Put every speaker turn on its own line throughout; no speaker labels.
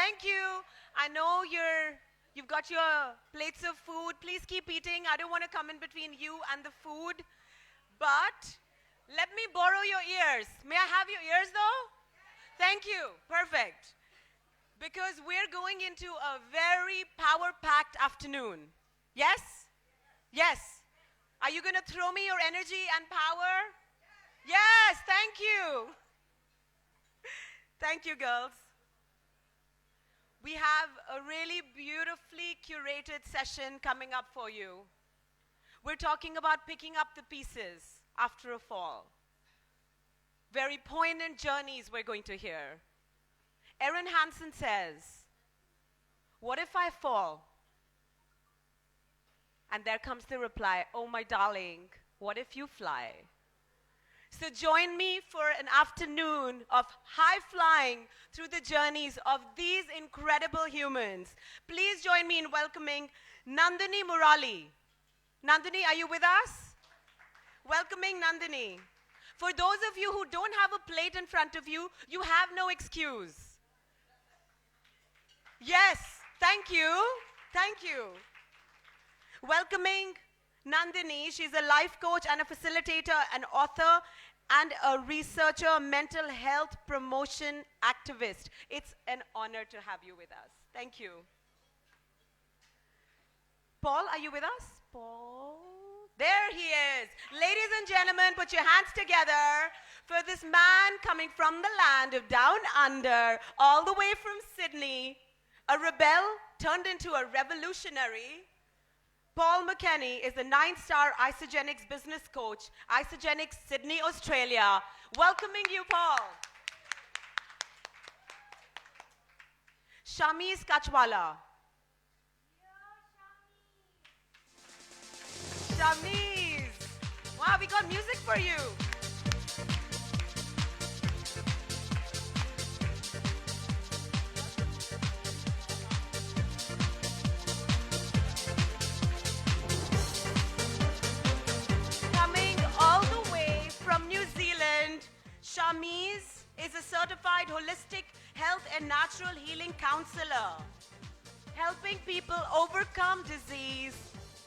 Thank you. I know you've got your plates of food. Please keep eating. I don't want to come in between you and the food. But let me borrow your ears. May I have your ears though? Thank you. Perfect. Because we're going into a very power-packed afternoon. Yes? Yes. Are you going to throw me your energy and power? Yes, thank you. Thank you, girls. We have a really beautifully curated session coming up for you. We're talking about picking up the pieces after a fall. Very poignant journeys we're going to hear. Erin Hansen says, "What if I fall?" And there comes the reply, "Oh, my darling, what if you fly?" So join me for an afternoon of high flying through the journeys of these incredible humans. Please join me in welcoming Nandini Murali. Nandini, are you with us? Welcoming Nandini. For those of you who don't have a plate in front of you, you have no excuse. Yes, thank you. Thank you. Welcoming Nandini, she's a life coach and a facilitator, an author, and a researcher, mental health promotion activist. It's an honor to have you with us. Thank you. Paul, are you with us? Paul? There he is. Ladies and gentlemen, put your hands together for this man coming from the land of Down Under, all the way from Sydney, a rebel turned into a revolutionary. Paul McAneny is the 9-star Isagenix business coach, Isagenix Sydney, Australia. Welcoming you, Paul. Shamiz Kachwalla. Shamiz. Wow, we got music for you. Shamiz is a certified holistic health and natural healing counselor, helping people overcome disease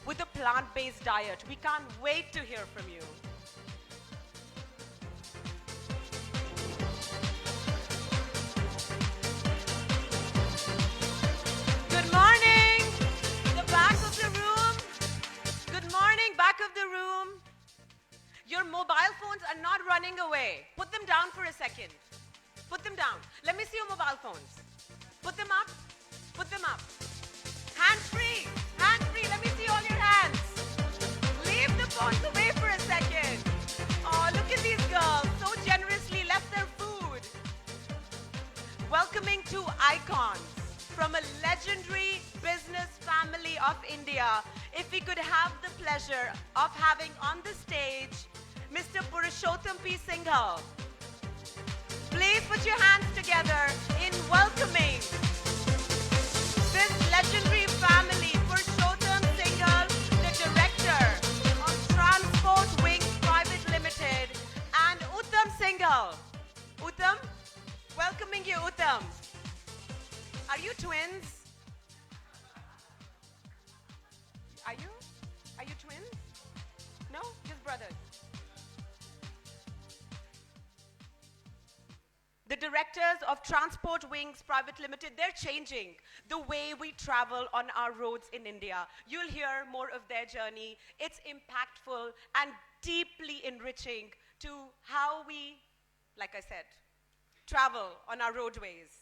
with a plant-based diet. We can't wait to hear from you. Good morning, the back of the room. Good morning, back of the room. Your mobile phones are not running away. Put them down for a second. Put them down. Let me see your mobile phones. Put them up. Put them up. Hands free. Hands free. Let me see all your hands. Leave the phones away for a second. Oh, look at these girls. So generously left their food. Welcoming two icons from a legendary business family of India. If we could have the pleasure of having on the stage Mr. Purushottam P Singhal. Please put your hands together in welcoming this legendary family. Purushottam Singhal, the director of Transport Wings Private Limited, and Uttam Singhal. Uttam, welcoming you, Uttam. Are you twins? Are you? Are you twins? No? Just brothers. The directors of Transport Wings Private Limited, they're changing the way we travel on our roads in India. You'll hear more of their journey. It's impactful and deeply enriching to how we, like I said, travel on our roadways.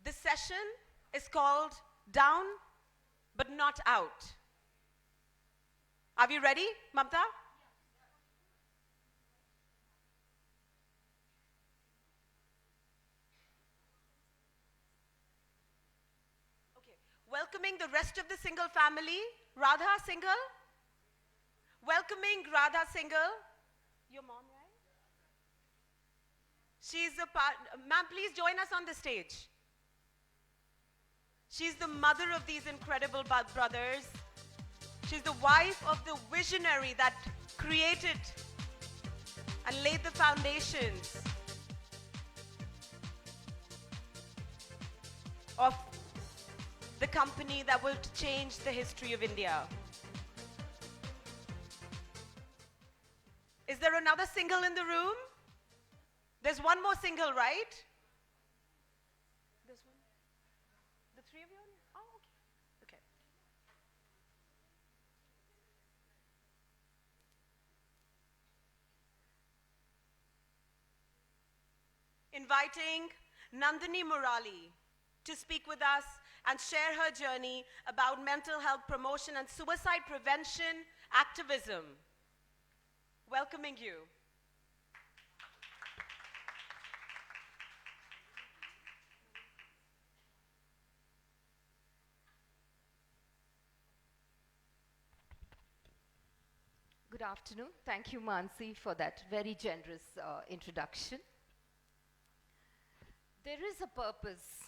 The session is called Down But Not Out. Are we ready, Mamta? Okay. Welcoming the rest of the Singhal family, Radha Singhal. Welcoming Radha Singhal. Your mom, right? She's a part. Ma'am, please join us on the stage. She's the mother of these incredible brothers. She's the wife of the visionary that created and laid the foundations of the company that will change the history of India. Is there another single in the room? There's one more single, right? There's one? The three of you? Oh, okay. Okay. Inviting Nandini Murali to speak with us and share her journey about mental health promotion and suicide prevention activism. Welcoming you.
Good afternoon. Thank you, Mansi, for that very generous introduction. There is a purpose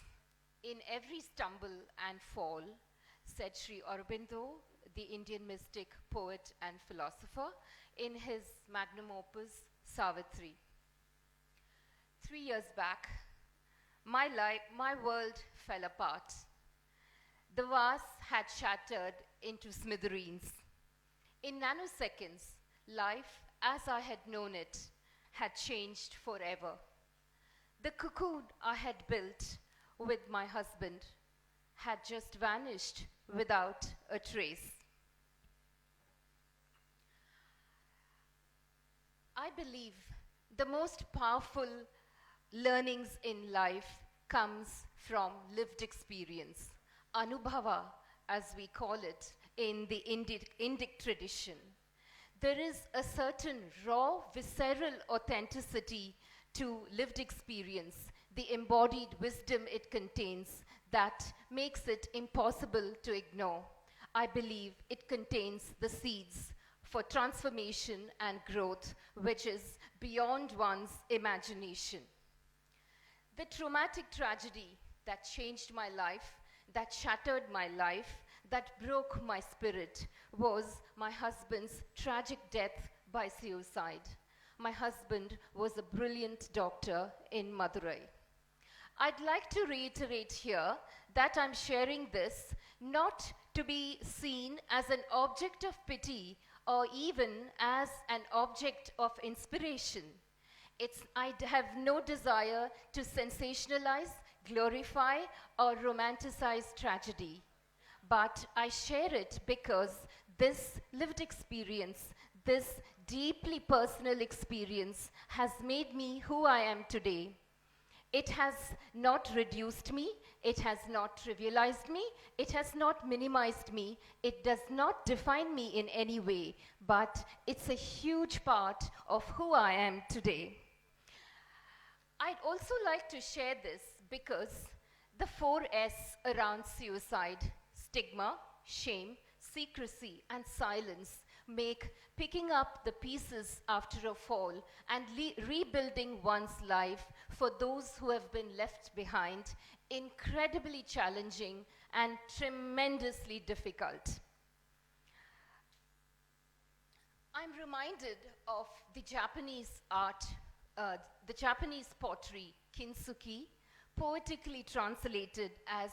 in every stumble and fall, said Sri Aurobindo, the Indian mystic, poet, and philosopher, in his magnum opus, Savitri. 3 years back, my world fell apart. The vase had shattered into smithereens. In nanoseconds, life, as I had known it, had changed forever. The cocoon I had built with my husband had just vanished without a trace. I believe the most powerful learnings in life comes from lived experience, anubhava, as we call it in the Indic tradition. There is a certain raw, visceral authenticity to lived experience, the embodied wisdom it contains that makes it impossible to ignore. I believe it contains the seeds for transformation and growth, which is beyond one's imagination. The traumatic tragedy that changed my life, that shattered my life, that broke my spirit was my husband's tragic death by suicide. My husband was a brilliant doctor in Madurai. I'd like to reiterate here that I'm sharing this not to be seen as an object of pity or even as an object of inspiration. I have no desire to sensationalize, glorify, or romanticize tragedy. But I share it because this lived experience, this deeply personal experience has made me who I am today. It has not reduced me, it has not trivialized me, it has not minimized me, it does not define me in any way, but it's a huge part of who I am today. I'd also like to share this because the 4S around suicide, stigma, shame, secrecy, and silence make picking up the pieces after a fall and rebuilding one's life for those who have been left behind incredibly challenging and tremendously difficult. I'm reminded of the Japanese art, the Japanese pottery, kintsugi, poetically translated as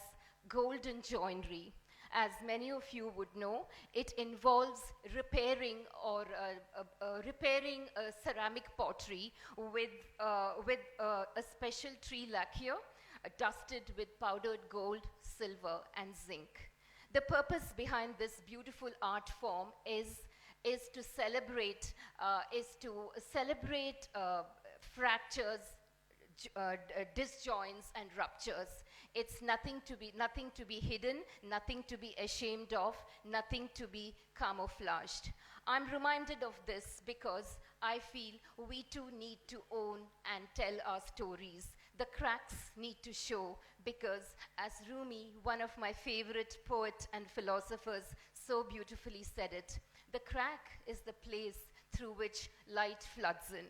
golden joinery. As many of you would know, it involves repairing a ceramic pottery with a special tree lacquer dusted with powdered gold, silver, and zinc. The purpose behind this beautiful art form is to celebrate fractures, disjoints, and ruptures. It's nothing to be hidden, nothing to be ashamed of, nothing to be camouflaged. I'm reminded of this because I feel we too need to own and tell our stories. The cracks need to show because, as Rumi, one of my favorite poets and philosophers, so beautifully said it, the crack is the place through which light floods in.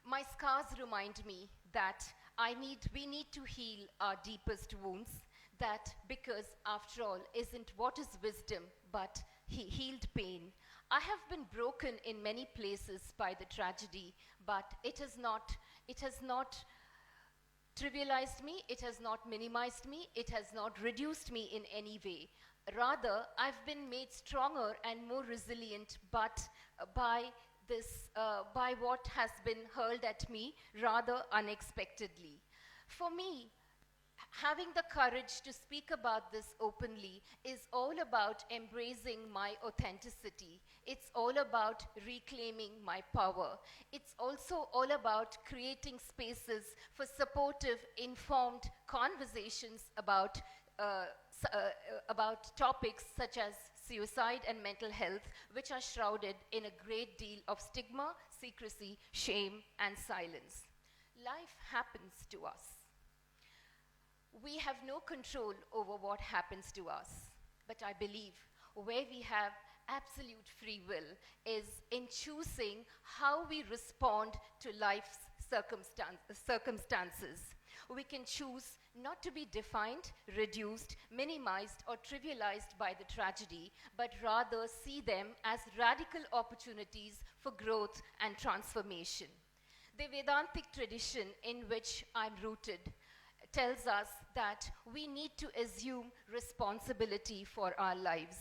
My scars remind me that we need to heal our deepest wounds, that because after all, isn't what is wisdom but healed pain. I have been broken in many places by the tragedy, but it has not trivialized me, it has not minimized me, it has not reduced me in any way. Rather, I've been made stronger and more resilient, but by by what has been hurled at me rather unexpectedly. For me, having the courage to speak about this openly is all about embracing my authenticity. It's all about reclaiming my power. It's also all about creating spaces for supportive, informed conversations about topics such as suicide and mental health, which are shrouded in a great deal of stigma, secrecy, shame, and silence. Life happens to us. We have no control over what happens to us, but I believe where we have absolute free will is in choosing how we respond to life's circumstances. We can choose not to be defined, reduced, minimized, or trivialized by the tragedy, but rather see them as radical opportunities for growth and transformation. The Vedantic tradition in which I'm rooted tells us that we need to assume responsibility for our lives.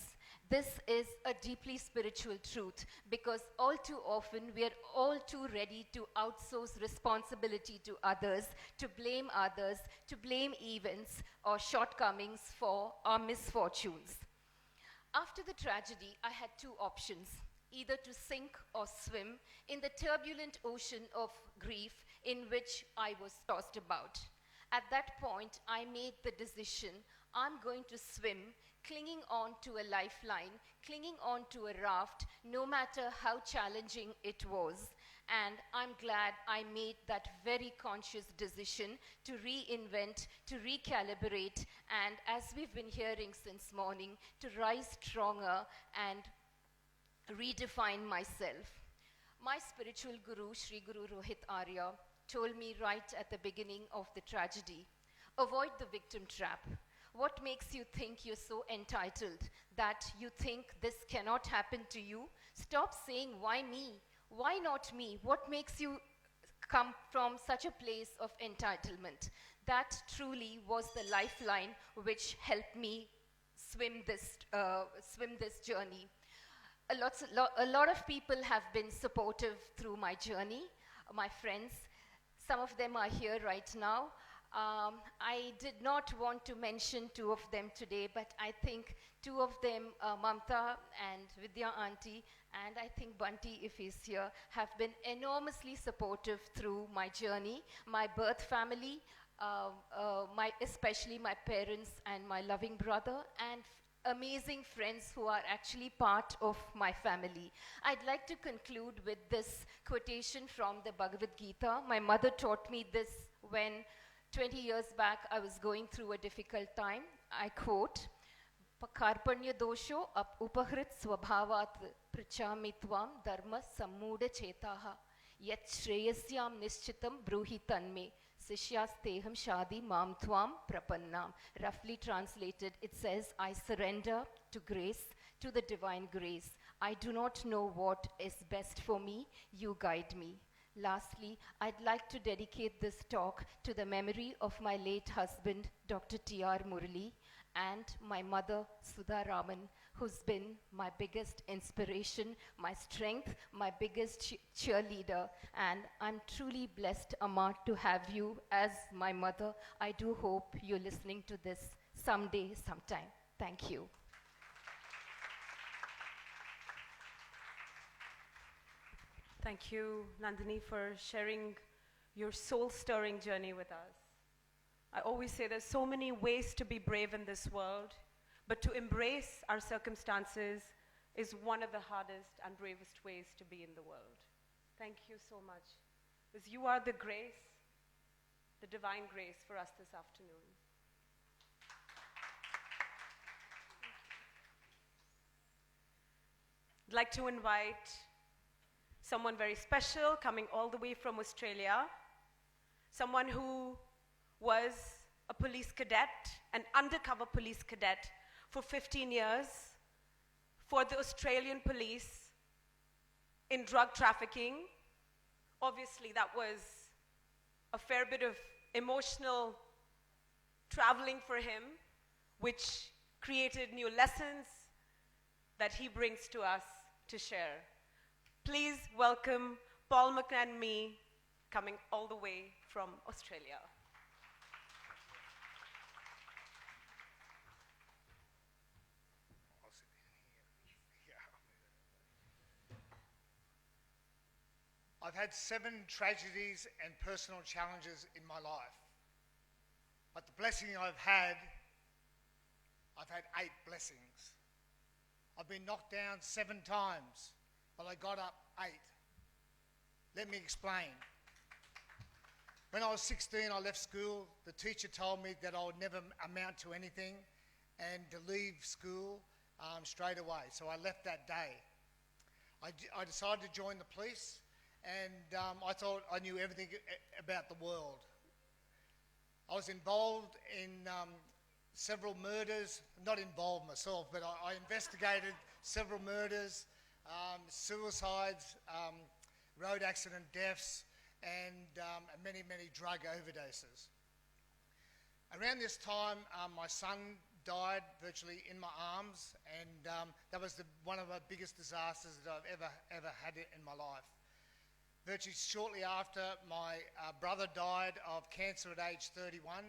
This is a deeply spiritual truth because all too often we are all too ready to outsource responsibility to others, to blame events or shortcomings for our misfortunes. After the tragedy, I had two options, either to sink or swim in the turbulent ocean of grief in which I was tossed about. At that point, I made the decision, I'm going to swim, clinging on to a lifeline, clinging on to a raft, no matter how challenging it was. And I'm glad I made that very conscious decision to reinvent, to recalibrate, and as we've been hearing since morning, to rise stronger and redefine myself. My spiritual guru, Sri Guru Rohit Arya, told me right at the beginning of the tragedy, avoid the victim trap. What makes you think you're so entitled that you think this cannot happen to you? Stop saying, why me? Why not me? What makes you come from such a place of entitlement? That truly was the lifeline which helped me swim this journey. A lot of people have been supportive through my journey, my friends. Some of them are here right now. I did not want to mention two of them today, but I think two of them, Mamta and Vidya Auntie, and I think Bunty, if he's here, have been enormously supportive through my journey, my birth family, especially my parents and my loving brother, and amazing friends who are actually part of my family. I'd like to conclude with this quotation from the Bhagavad Gita. My mother taught me this when 20 years back I was going through a difficult time. I quote, Karpanya dosho upahrit swabhavat prachamitvam dharma sammuda chetaha yat shreyasyam nischitam bruhi tanme Sishyasteham Shadi Mam Tvam Prapannam. Roughly translated, it says, I surrender to grace, to the divine grace. I do not know what is best for me, you guide me. Lastly, I'd like to dedicate this talk to the memory of my late husband, Dr. T.R. Murali, and my mother, Sudha Raman, who's been my biggest inspiration, my strength, my biggest cheerleader. And I'm truly blessed, Amma, to have you as my mother. I do hope you're listening to this someday, sometime. Thank you.
Thank you, Nandini, for sharing your soul-stirring journey with us. I always say there's so many ways to be brave in this world, but to embrace our circumstances is one of the hardest and bravest ways to be in the world. Thank you so much. Because you are the grace, the divine grace for us this afternoon. I'd like to invite someone very special coming all the way from Australia, someone who was a police cadet, an undercover police cadet for 15 years for the Australian police in drug trafficking. Obviously, that was a fair bit of emotional traveling for him, which created new lessons that he brings to us to share. Please welcome Paul McAneny, coming all the way from Australia.
I've had 7 tragedies and personal challenges in my life. But the blessing I've had 8 blessings. I've been knocked down 7 times, but I got up 8. Let me explain. When I was 16, I left school. The teacher told me that I would never amount to anything and to leave school straight away. So I left that day. I decided to join the police, and I thought I knew everything about the world. I was involved in several murders, not involved myself, but I investigated several murders, suicides, road accident deaths, and many, many drug overdoses. Around this time, my son died virtually in my arms, and that was one of the biggest disasters that I've ever had in my life. Virtually shortly after, my brother died of cancer at age 31,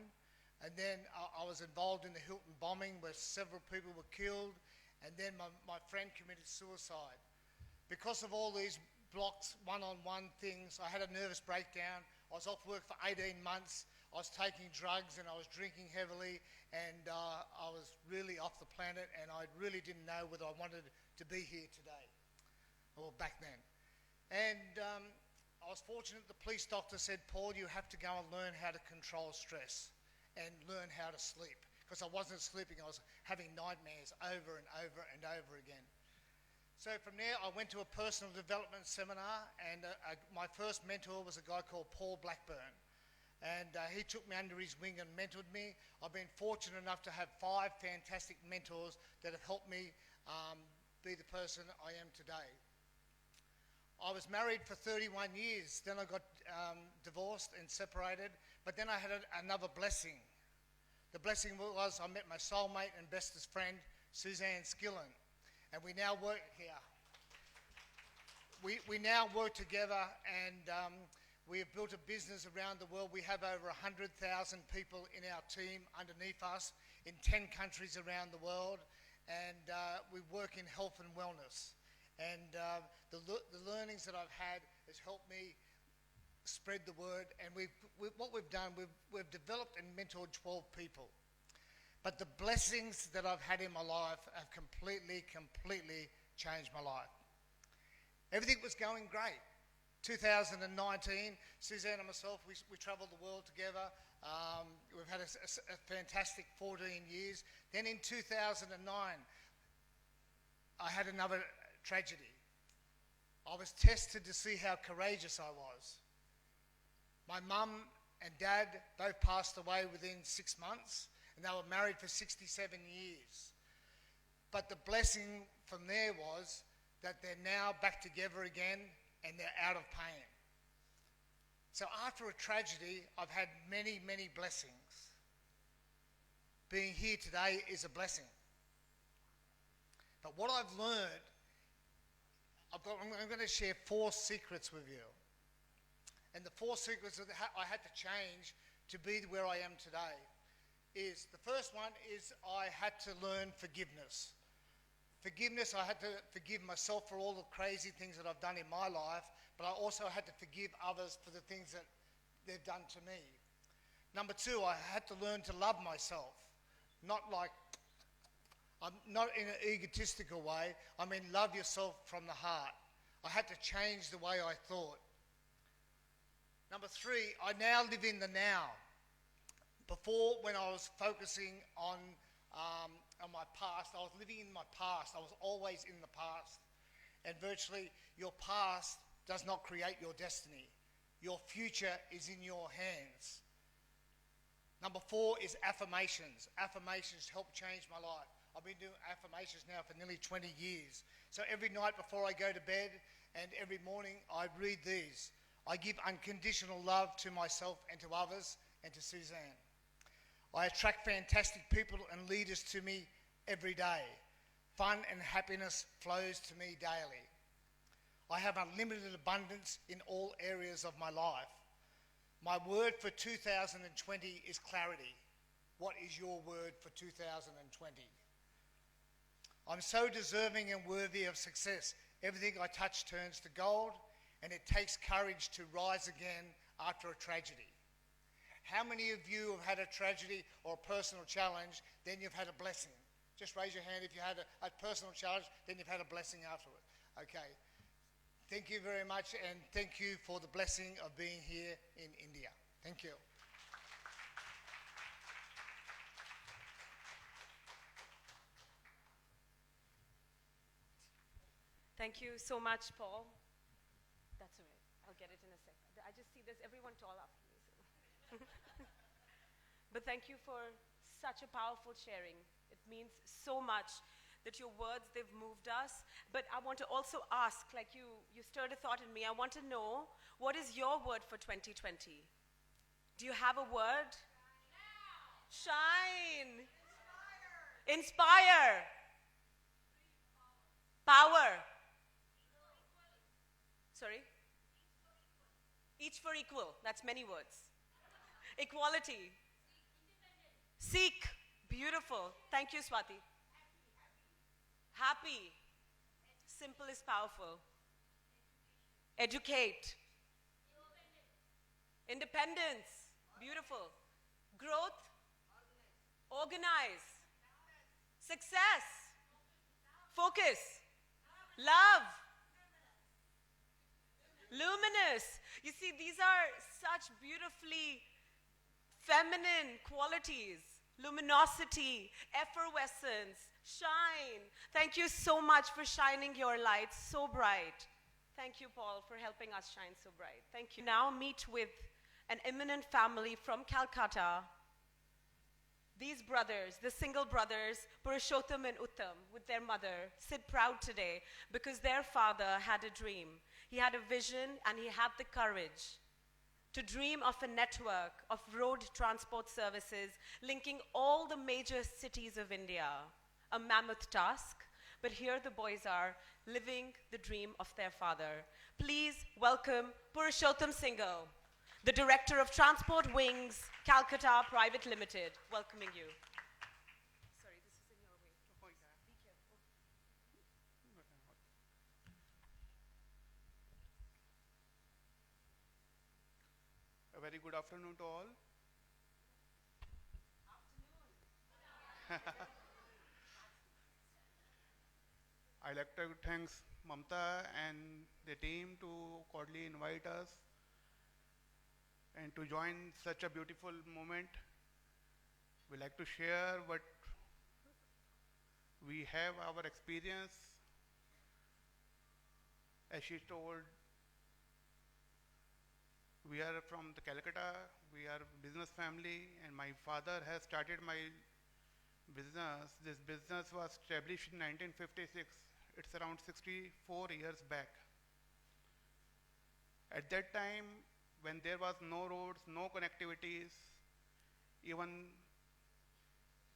and then I was involved in the Hilton bombing where several people were killed, and then my friend committed suicide. Because of all these blocked one-on-one things, I had a nervous breakdown. I was off work for 18 months. I was taking drugs and I was drinking heavily, and I was really off the planet, and I really didn't know whether I wanted to be here today, or back then. And I was fortunate the police doctor said, Paul, you have to go and learn how to control stress and learn how to sleep. Because I wasn't sleeping, I was having nightmares over and over and over again. So from there, I went to a personal development seminar, and my first mentor was a guy called Paul Blackburn. And he took me under his wing and mentored me. I've been fortunate enough to have 5 fantastic mentors that have helped me be the person I am today. I was married for 31 years, then I got divorced and separated, but then I had another blessing. The blessing was I met my soulmate and bestest friend, Suzanne Skillen, and we now work here. We now work together, and we have built a business around the world. We have over 100,000 people in our team underneath us in 10 countries around the world, and we work in health and wellness. And the learnings that I've had has helped me spread the word. And what we've done, we've developed and mentored 12 people. But the blessings that I've had in my life have completely changed my life. Everything was going great. 2019, Suzanne and myself, we travelled the world together. We've had a fantastic 14 years. Then in 2009, I had another tragedy. I was tested to see how courageous I was. My mum and dad both passed away within 6 months, and they were married for 67 years. But the blessing from there was that they're now back together again, and they're out of pain. So after a tragedy, I've had many, many blessings. Being here today is a blessing. But what I've learned, I'm going to share 4 secrets with you. And the 4 secrets that I had to change to be where I am today is, the first one is I had to learn forgiveness. Forgiveness, I had to forgive myself for all the crazy things that I've done in my life, but I also had to forgive others for the things that they've done to me. Number 2, I had to learn to love myself. Not in an egotistical way, I mean love yourself from the heart. I had to change the way I thought. Number 3, I now live in the now. Before, when I was focusing on my past, I was living in my past. I was always in the past. And virtually, your past does not create your destiny. Your future is in your hands. Number 4 is affirmations. Affirmations help change my life. I've been doing affirmations now for nearly 20 years. So every night before I go to bed and every morning I read these. I give unconditional love to myself and to others and to Suzanne. I attract fantastic people and leaders to me every day. Fun and happiness flows to me daily. I have unlimited abundance in all areas of my life. My word for 2020 is clarity. What is your word for 2020? I'm so deserving and worthy of success. Everything I touch turns to gold, and it takes courage to rise again after a tragedy. How many of you have had a tragedy or a personal challenge, then you've had a blessing? Just raise your hand if you had a personal challenge, then you've had a blessing afterward. Okay. Thank you very much, and thank you for the blessing of being here in India. Thank you.
Thank you so much, Paul. That's all right. I'll get it in a sec. I just see there's everyone tall after me. So. But thank you for such a powerful sharing. It means so much that your words, they've moved us. But I want to also ask, like you stirred a thought in me. I want to know, what is your word for 2020? Do you have a word? Shine. Inspire. Power. Sorry? Each for equal. That's many words. Equality. Seek. Beautiful. Thank you, Swati. Happy. Simple is powerful. Educate. Independence. Beautiful. Growth. Organize. Success. Focus. Love. Luminous. You see, these are such beautifully feminine qualities. Luminosity, effervescence, shine. Thank you so much for shining your light so bright. Thank you, Paul, for helping us shine so bright. Thank you. Now meet with an eminent family from Calcutta. These brothers, the single brothers, Purushottam and Uttam, with their mother, sit proud today because their father had a dream. He had a vision and he had the courage to dream of a network of road transport services linking all the major cities of India. A mammoth task, but here the boys are living the dream of their father. Please welcome Purushottam Singhal, the Director of Transport Wings, Calcutta Private Limited, welcoming you. Sorry, this is in your way. Be careful.
A very good afternoon to all. I'd like to thank Mamta and the team to cordially invite us and to join such a beautiful moment. We like to share what we have, our experience. As she told, we are from the Calcutta, we are a business family, and my father has started my business. This business was established in 1956. It's around 64 years back. At that time, when there was no roads, no connectivities, even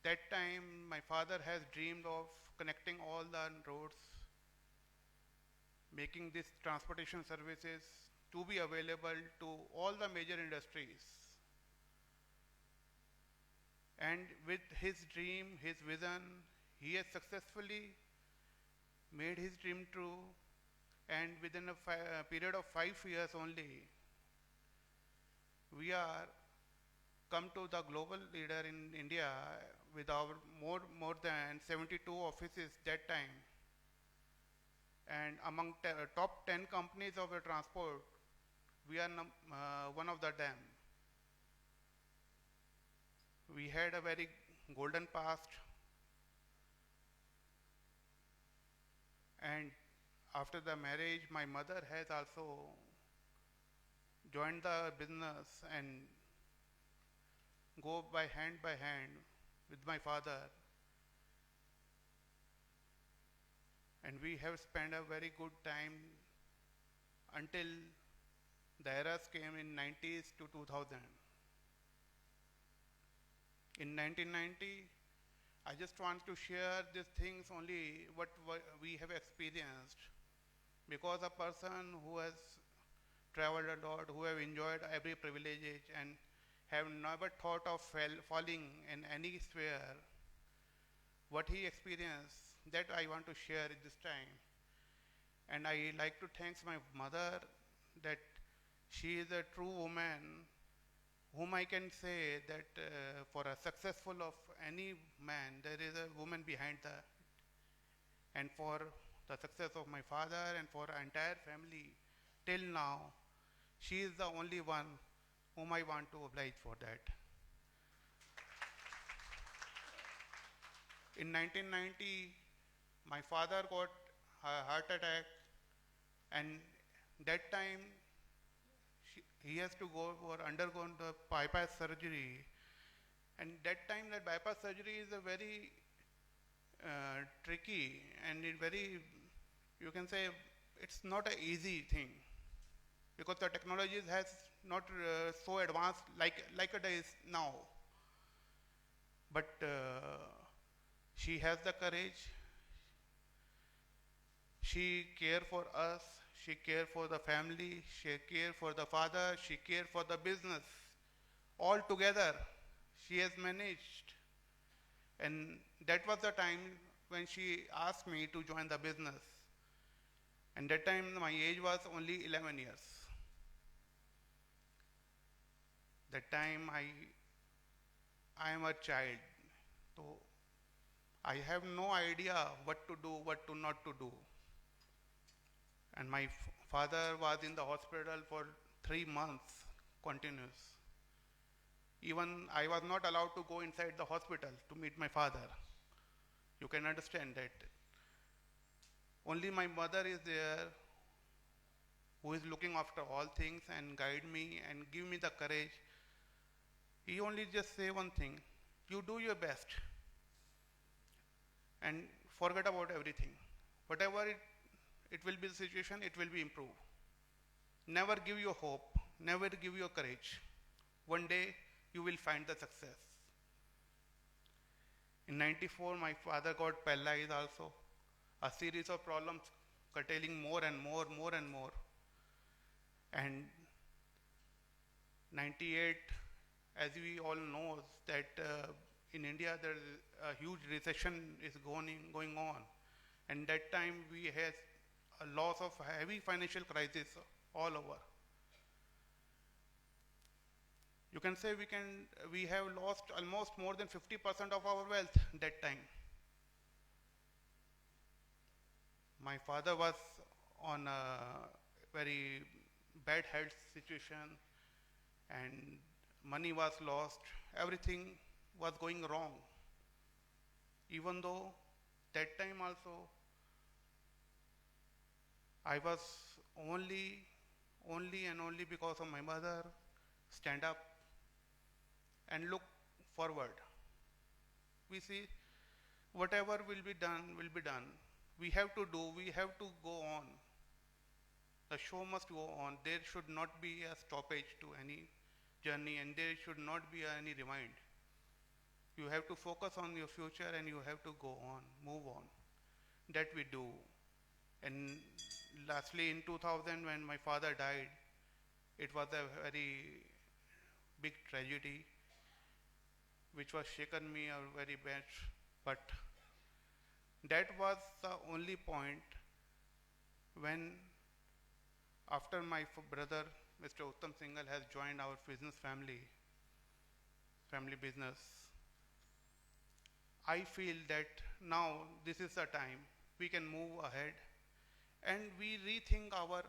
that time my father has dreamed of connecting all the roads, making these transportation services to be available to all the major industries. And with his dream, his vision, he has successfully made his dream true, and within a period of 5 years only, we are come to the global leader in India with our more than 72 offices that time. And among top 10 companies of the transport, we are one of them. We had a very golden past, and after the marriage, my mother has also joined the business and go by hand with my father. And we have spent a very good time until the eras came in 90s to 2000. In 1990, I just want to share these things only what we have experienced, because a person who has traveled a lot, who have enjoyed every privilege and have never thought of falling in any sphere, what he experienced, that I want to share at this time. And I like to thank my mother that she is a true woman whom I can say that for a successful of any man, there is a woman behind that. And for the success of my father and for our entire family, till now, she is the only one whom I want to oblige for that. In 1990, my father got a heart attack, and that time he has to go for undergo the bypass surgery. And that time that bypass surgery is a very tricky and you can say it's not an easy thing, because the technology has not so advanced like it is now. But she has the courage. She cared for us. She cared for the family. She cared for the father. She cared for the business. All together, she has managed. And that was the time when she asked me to join the business. And that time my age was only 11 years. That time I am a child. So I have no idea what to do, what to not to do. And my father was in the hospital for 3 months continuous. Even I was not allowed to go inside the hospital to meet my father. You can understand that. Only my mother is there who is looking after all things and guide me and give me the courage. He only just say one thing: you do your best and forget about everything. Whatever it will be the situation, it will be improved. Never give your hope, never give your courage. One day you will find the success. In 94, my father got paralyzed also. A series of problems curtailing more and more. And 98, as we all know, that in India there is a huge recession is going on. And that time we had a loss of heavy financial crisis all over. You can say we have lost almost more than 50% of our wealth that time. My father was on a very bad health situation and money was lost. Everything was going wrong. Even though that time also I was only because of my mother stand up and look forward. We see whatever will be done. We have to do, we have to go on. The show must go on. There should not be a stoppage to any journey and there should not be any rewind. You have to focus on your future and you have to go on, move on. That we do. And lastly, in 2000, when my father died, it was a very big tragedy which was shaken me very bad. But that was the only point when, after my brother, Mr. Uttam Singhal, has joined our business family business, I feel that now this is the time we can move ahead and we rethink our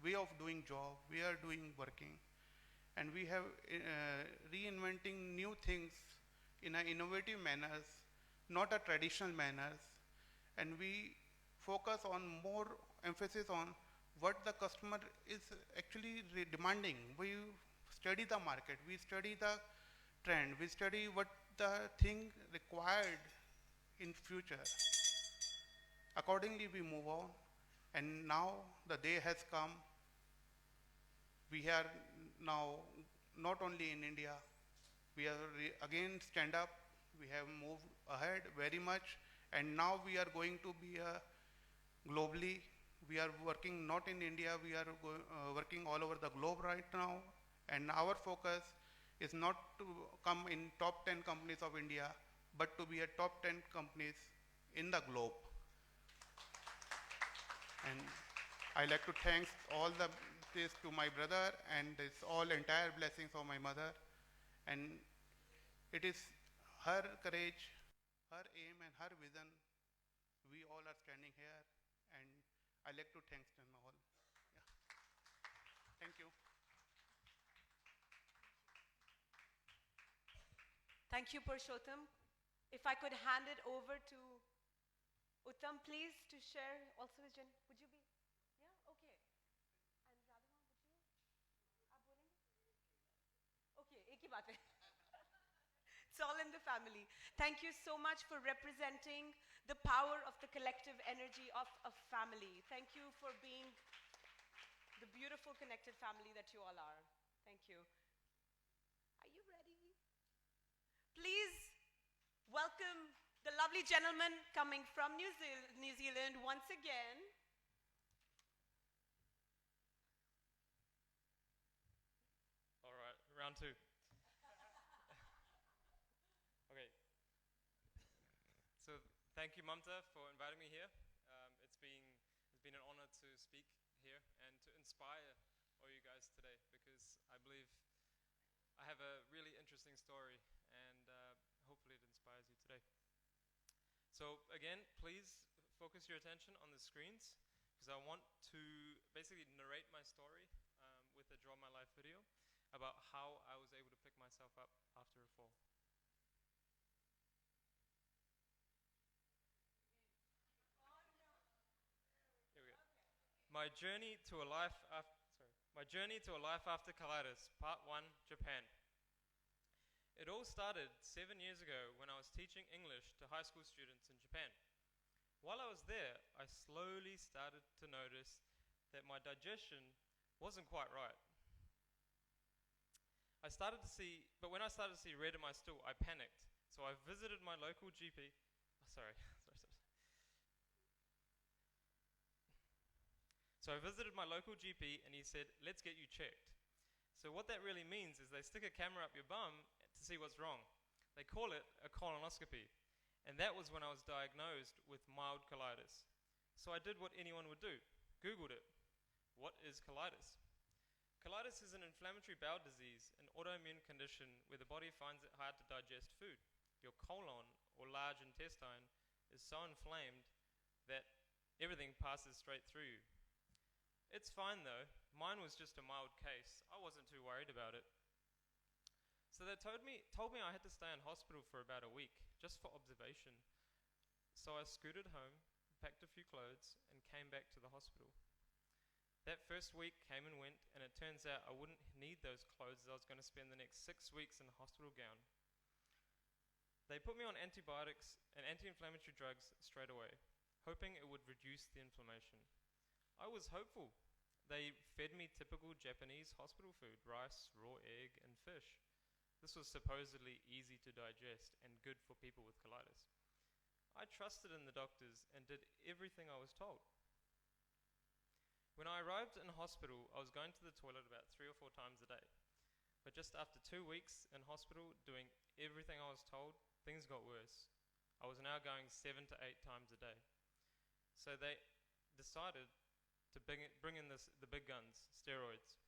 way of doing job, we are doing working, and we have reinventing new things in an innovative manners, not a traditional manners, and we focus on more emphasis on what the customer is actually demanding. We study the market, we study the trend, we study what the thing required in future. Accordingly we move on, and now the day has come. We are now not only in India, we are again stand up. We have moved ahead very much, and now we are going to be globally. We are working not in India, we are working all over the globe right now, and our focus is not to come in top 10 companies of India, but to be a top 10 companies in the globe. And I like to thank all this to my brother, and this all entire blessings of my mother. And it is her courage, her aim, and her vision. We all are standing here, and I like to thank them all. Yeah. Thank you.
Thank you, Purushottam. If I could hand it over to Uttam, please, to share also his journey. Would you be? Yeah? Okay. And Radhima, would you? आप बोलेंगे? Okay, एक ही बात है. It's all in the family. Thank you so much for representing the power of the collective energy of a family. Thank you for being the beautiful connected family that you all are. Thank you. Are you ready? Please welcome the lovely gentleman coming from New Zealand once again.
All right, round two. Okay. So thank you, Mamta, for inviting me here. It's been an honor to speak here and to inspire all you guys today, because I believe I have a really interesting story, and hopefully it inspires you today. So again, please focus your attention on the screens, because I want to basically narrate my story with a Draw My Life video about how I was able to pick myself up after a fall. Here we go. My journey to a life after colitis, Part 1, Japan. It all started 7 years ago when I was teaching English to high school students in Japan. While I was there, I slowly started to notice that my digestion wasn't quite right. But when I started to see red in my stool, I panicked. So I visited my local GP. So I visited my local GP, and he said, let's get you checked. So what that really means is they stick a camera up your bum to see what's wrong. They call it a colonoscopy. And that was when I was diagnosed with mild colitis. So I did what anyone would do, Googled it. What is colitis? Colitis is an inflammatory bowel disease, an autoimmune condition where the body finds it hard to digest food. Your colon, or large intestine, is so inflamed that everything passes straight through you. It's fine though. Mine was just a mild case. I wasn't too worried about it. So they told me I had to stay in hospital for about a week, just for observation. So I scooted home, packed a few clothes, and came back to the hospital. That first week came and went, and it turns out I wouldn't need those clothes as I was going to spend the next 6 weeks in a hospital gown. They put me on antibiotics and anti-inflammatory drugs straight away, hoping it would reduce the inflammation. I was hopeful. They fed me typical Japanese hospital food, rice, raw egg, and fish. This was supposedly easy to digest and good for people with colitis. I trusted in the doctors and did everything I was told. When I arrived in hospital, I was going to the toilet about 3 or 4 times a day. But just after 2 weeks in hospital, doing everything I was told, things got worse. I was now going 7 to 8 times a day. So they decided to bring in the big guns, steroids.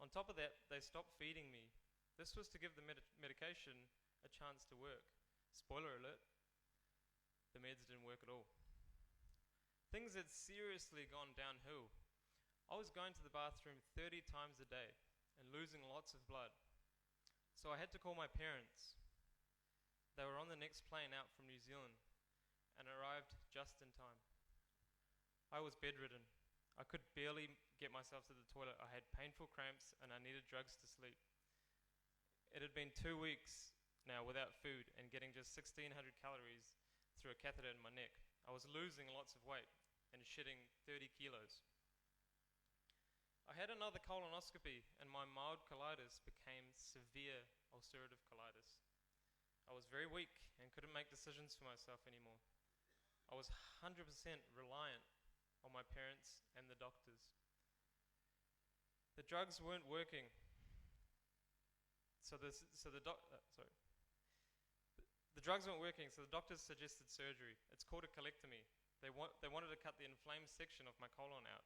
On top of that, they stopped feeding me. This was to give the medication a chance to work. Spoiler alert, the meds didn't work at all. Things had seriously gone downhill. I was going to the bathroom 30 times a day and losing lots of blood. So I had to call my parents. They were on the next plane out from New Zealand and arrived just in time. I was bedridden. I could barely get myself to the toilet. I had painful cramps and I needed drugs to sleep. It had been 2 weeks now without food and getting just 1,600 calories through a catheter in my neck. I was losing lots of weight and shedding 30 kilos. I had another colonoscopy and my mild colitis became severe ulcerative colitis. I was very weak and couldn't make decisions for myself anymore. I was 100% reliant on my parents and the doctors. The drugs weren't working. The drugs weren't working, so the doctors suggested surgery. It's called a colectomy. They wanted to cut the inflamed section of my colon out.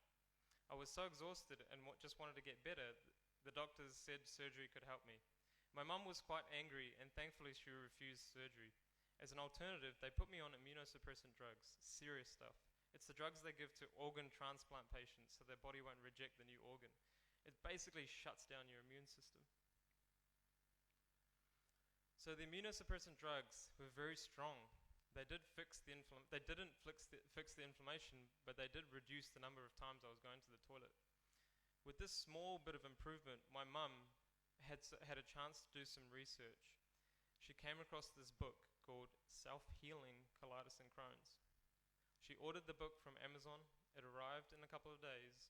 I was so exhausted and just wanted to get better, the doctors said surgery could help me. My mum was quite angry and thankfully she refused surgery. As an alternative, they put me on immunosuppressant drugs, serious stuff. It's the drugs they give to organ transplant patients so their body won't reject the new organ. It basically shuts down your immune system. So the immunosuppressant drugs were very strong. They didn't fix the inflammation, but they did reduce the number of times I was going to the toilet. With this small bit of improvement, my mum had a chance to do some research. She came across this book called Self-Healing Colitis and Crohn's. She ordered the book from Amazon. It arrived in a couple of days.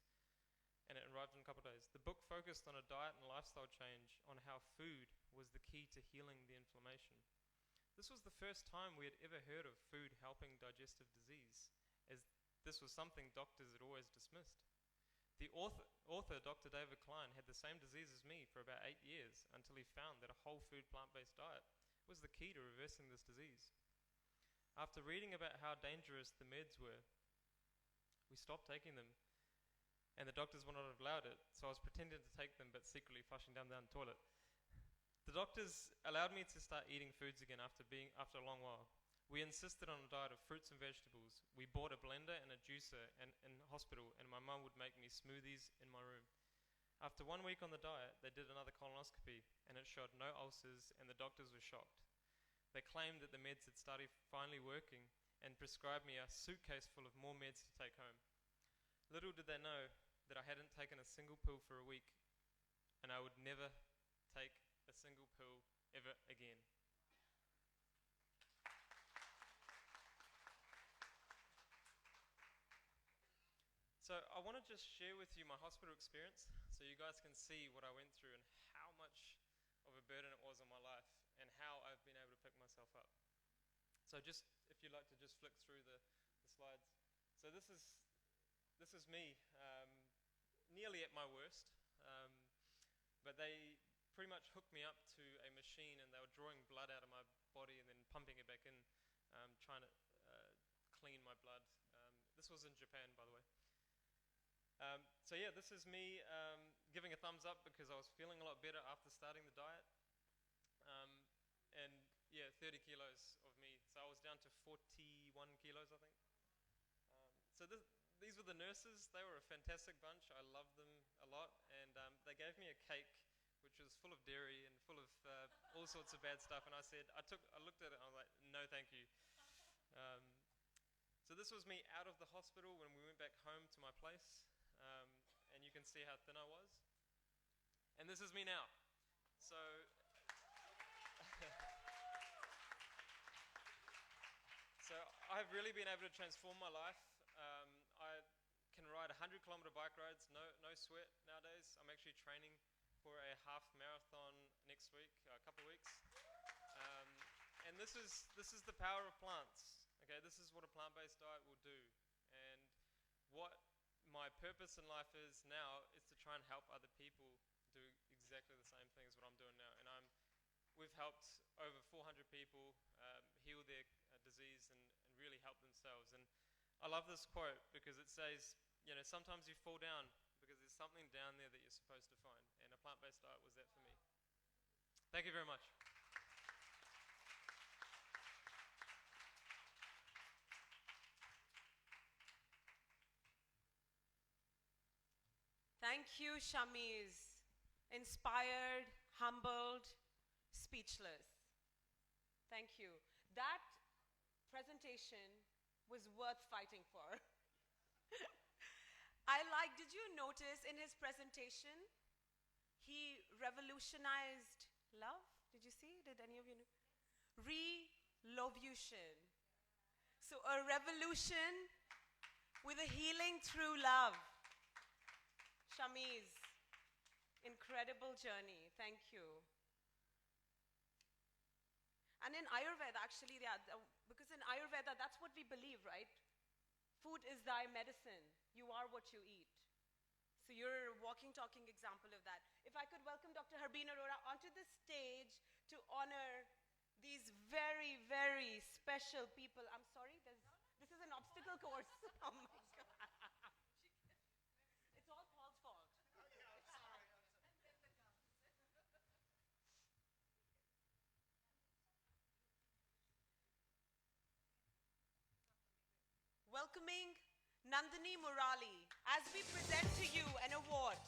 The book focused on a diet and lifestyle change on how food was the key to healing the inflammation. This was the first time we had ever heard of food helping digestive disease, as this was something doctors had always dismissed. The author, Dr. David Klein, had the same disease as me for about 8 years until he found that a whole food plant-based diet was the key to reversing this disease. After reading about how dangerous the meds were, we stopped taking them, and the doctors were not allowed it, so I was pretending to take them but secretly flushing them down the toilet. The doctors allowed me to start eating foods again after a long while. We insisted on a diet of fruits and vegetables. We bought a blender and a juicer in hospital, and my mum would make me smoothies in my room. After 1 week on the diet, they did another colonoscopy, and it showed no ulcers, and the doctors were shocked. They claimed that the meds had started finally working and prescribed me a suitcase full of more meds to take home. Little did they know that I hadn't taken a single pill for a week, and I would never take a single pill ever again. So I want to just share with you my hospital experience so you guys can see what I went through and how much of a burden it was on my life and how I've been able to pick myself up. So just, if you'd like to just flick through the slides. So this is me, nearly at my worst, but they pretty much hooked me up to a machine and they were drawing blood out of my body and then pumping it back in, trying to clean my blood. This was in Japan, by the way. So yeah, this is me giving a thumbs up because I was feeling a lot better after starting the diet. And yeah, 30 kilos of me. So I was down to 41 kilos, I think. So these were the nurses. They were a fantastic bunch. I loved them a lot. And they gave me a cake which was full of dairy and full of all sorts of bad stuff. And I looked at it and I was like, no, thank you. So this was me out of the hospital when we went back home to my place. And you can see how thin I was. And this is me now. So, so I've really been able to transform my life. I can ride 100-kilometer bike rides, no sweat nowadays. I'm actually training for a half marathon next week, a couple of weeks. And this is the power of plants. Okay, this is what a plant-based diet will do. And what my purpose in life is now is to try and help other people do exactly the same thing as what I'm doing now. And we've helped over 400 people heal their disease and really help themselves. And I love this quote because it says, you know, sometimes you fall down because there's something down there that you're supposed to find. And a plant-based diet was that for me. Thank you very much.
Thank you, Shamiz. Inspired, humbled, speechless. Thank you. That presentation was worth fighting for. Did you notice in his presentation, he revolutionized love? Did you see? Did any of you know? Re-lovution. So a revolution with a healing through love. Shamiz. Incredible journey. Thank you. And in Ayurveda, actually, because in Ayurveda, that's what we believe, right? Food is thy medicine. You are what you eat. So you're a walking, talking example of that. If I could welcome Dr. Harbeen Arora onto the stage to honor these very, very special people. I'm sorry, this is an obstacle course. Oh my God. It's all Paul's fault. Welcoming Nandini Murali as we present to you an award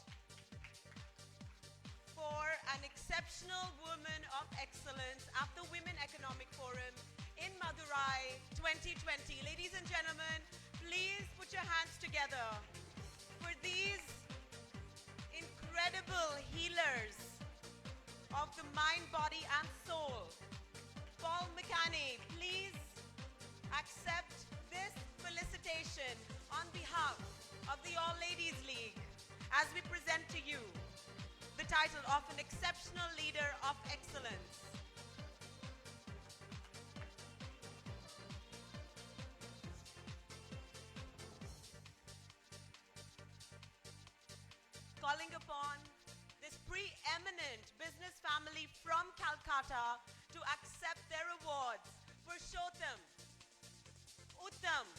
for an exceptional woman of excellence at the Women Economic Forum in Madurai 2020. Ladies and gentlemen, please put your hands together for these incredible healers of the mind, body and soul. Paul McAneny, please accept this felicitation on behalf of the All Ladies League as we present to you the title of an exceptional leader of excellence. Calling upon this preeminent business family from Calcutta to accept their awards for Purushottam, Uttam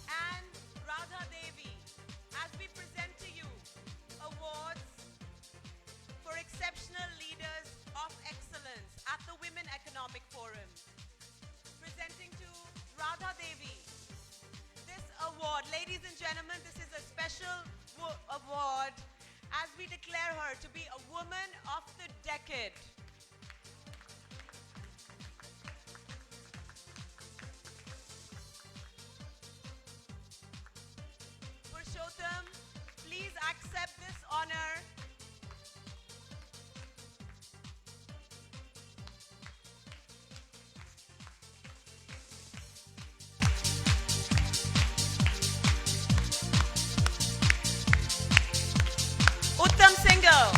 and Radha Devi as we present to you awards for exceptional leaders of excellence at the Women Economic Forum. Presenting to Radha Devi this award. Ladies and gentlemen, this is a special award as we declare her to be a Woman of the Decade. Purushottam, please accept this honor. Uttam Singhal,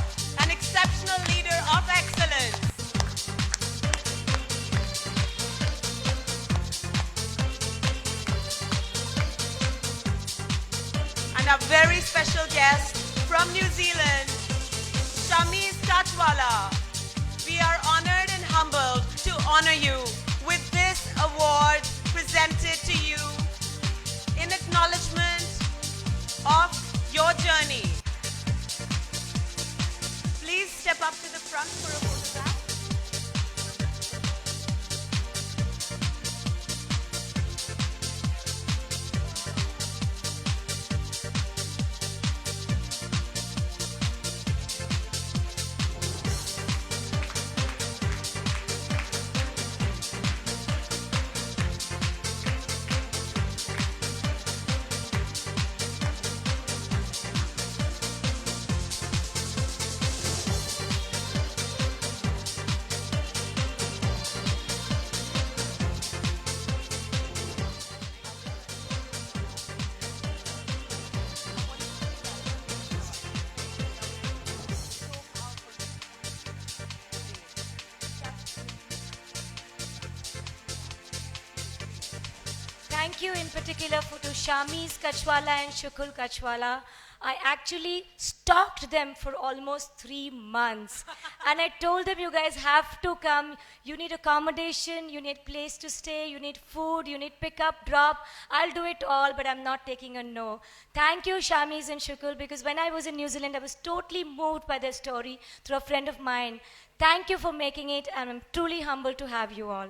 an exceptional leader of excellence. And a very special guest from New Zealand, Shamiz Kachwalla. We are honored and humbled to honor you with this award presented to you in acknowledgement of your journey. Please step up to the front for a photograph.
Thank you in particular to Shamiz Kachwalla and Shukul Kachwalla. I actually stalked them for almost 3 months. And I told them, you guys have to come. You need accommodation, you need place to stay, you need food, you need pick up, drop. I'll do it all, but I'm not taking a no. Thank you, Shamiz and Shukul, because when I was in New Zealand, I was totally moved by their story through a friend of mine. Thank you for making it, and I'm truly humbled to have you all.